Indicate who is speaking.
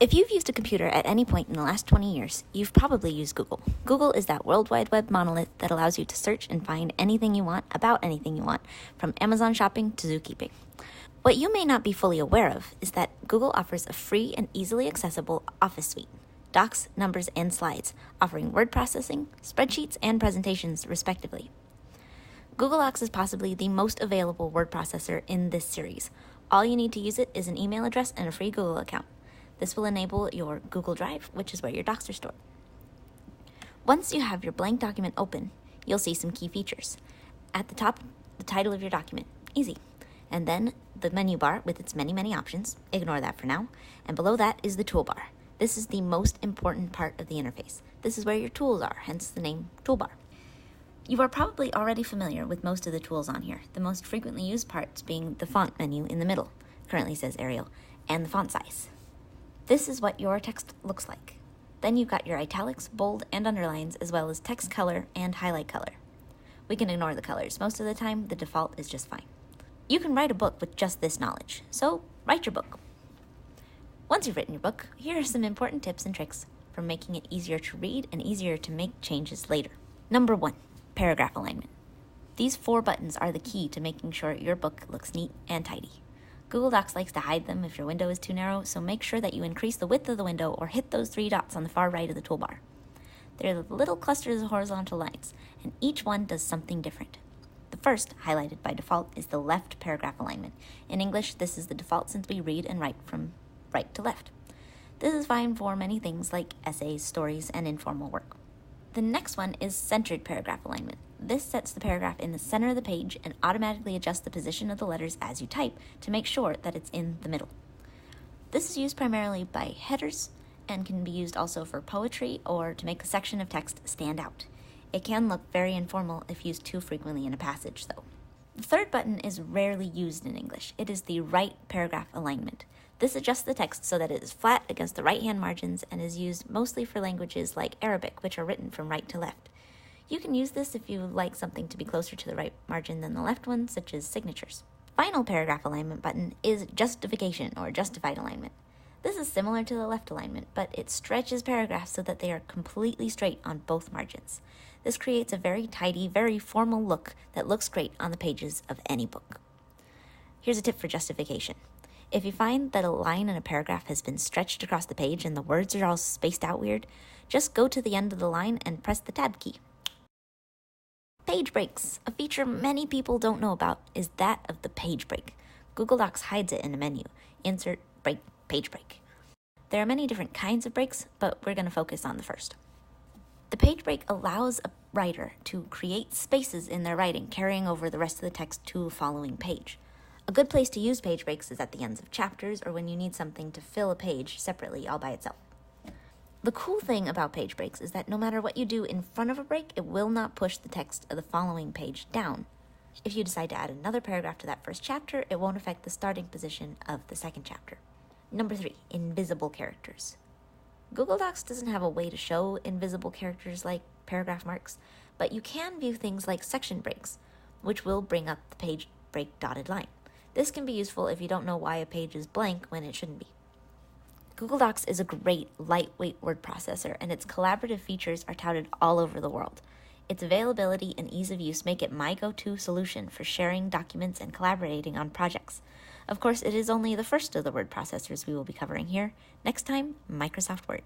Speaker 1: If you've used a computer at any point in the last 20 years, you've probably used Google. Google is that World Wide Web monolith that allows you to search and find anything you want about anything you want, from Amazon shopping to zookeeping. What you may not be fully aware of is that Google offers a free and easily accessible Office suite, Docs, Numbers, and Slides, offering word processing, spreadsheets, and presentations, respectively. Google Docs is possibly the most available word processor in this series. All you need to use it is an email address and a free Google account. This will enable your Google Drive, which is where your docs are stored. Once you have your blank document open, you'll see some key features. At the top, the title of your document, easy. And then the menu bar with its many options, ignore that for now. And below that is the toolbar. This is the most important part of the interface. This is where your tools are, hence the name toolbar. You are probably already familiar with most of the tools on here, the most frequently used parts being the font menu in the middle, currently says Arial, and the font size. This is what your text looks like. Then you've got your italics, bold, and underlines, as well as text color and highlight color. We can ignore the colors. Most of the time, the default is just fine. You can write a book with just this knowledge, so write your book. Once you've written your book, here are some important tips and tricks for making it easier to read and easier to make changes later. Number 1, paragraph alignment. These 4 buttons are the key to making sure your book looks neat and tidy. Google Docs likes to hide them if your window is too narrow, so make sure that you increase the width of the window or hit those 3 dots on the far right of the toolbar. They're the little clusters of horizontal lines, and each one does something different. The first, highlighted by default, is the left paragraph alignment. In English, this is the default since we read and write from right to left. This is fine for many things like essays, stories, and informal work. The next one is centered paragraph alignment. This sets the paragraph in the center of the page and automatically adjusts the position of the letters as you type to make sure that it's in the middle. This is used primarily by headers and can be used also for poetry or to make a section of text stand out. It can look very informal if used too frequently in a passage, though. The third button is rarely used in English. It is the right paragraph alignment. This adjusts the text so that it is flat against the right-hand margins and is used mostly for languages like Arabic, which are written from right to left. You can use this if you like something to be closer to the right margin than the left one, such as signatures. Final paragraph alignment button is justification or justified alignment. This is similar to the left alignment, but it stretches paragraphs so that they are completely straight on both margins. This creates a very tidy, very formal look that looks great on the pages of any book. Here's a tip for justification. If you find that a line in a paragraph has been stretched across the page and the words are all spaced out weird, just go to the end of the line and press the tab key. Page breaks. A feature many people don't know about is that of the page break. Google Docs hides it in a menu. Insert, break, page break. There are many different kinds of breaks, but we're going to focus on the first. The page break allows a writer to create spaces in their writing, carrying over the rest of the text to a following page. A good place to use page breaks is at the ends of chapters or when you need something to fill a page separately all by itself. The cool thing about page breaks is that no matter what you do in front of a break, it will not push the text of the following page down. If you decide to add another paragraph to that first chapter, it won't affect the starting position of the second chapter. Number 3, invisible characters. Google Docs doesn't have a way to show invisible characters like paragraph marks, but you can view things like section breaks, which will bring up the page break dotted line. This can be useful if you don't know why a page is blank when it shouldn't be. Google Docs is a great, lightweight word processor, and its collaborative features are touted all over the world. Its availability and ease of use make it my go-to solution for sharing documents and collaborating on projects. Of course, it is only the first of the word processors we will be covering here. Next time, Microsoft Word.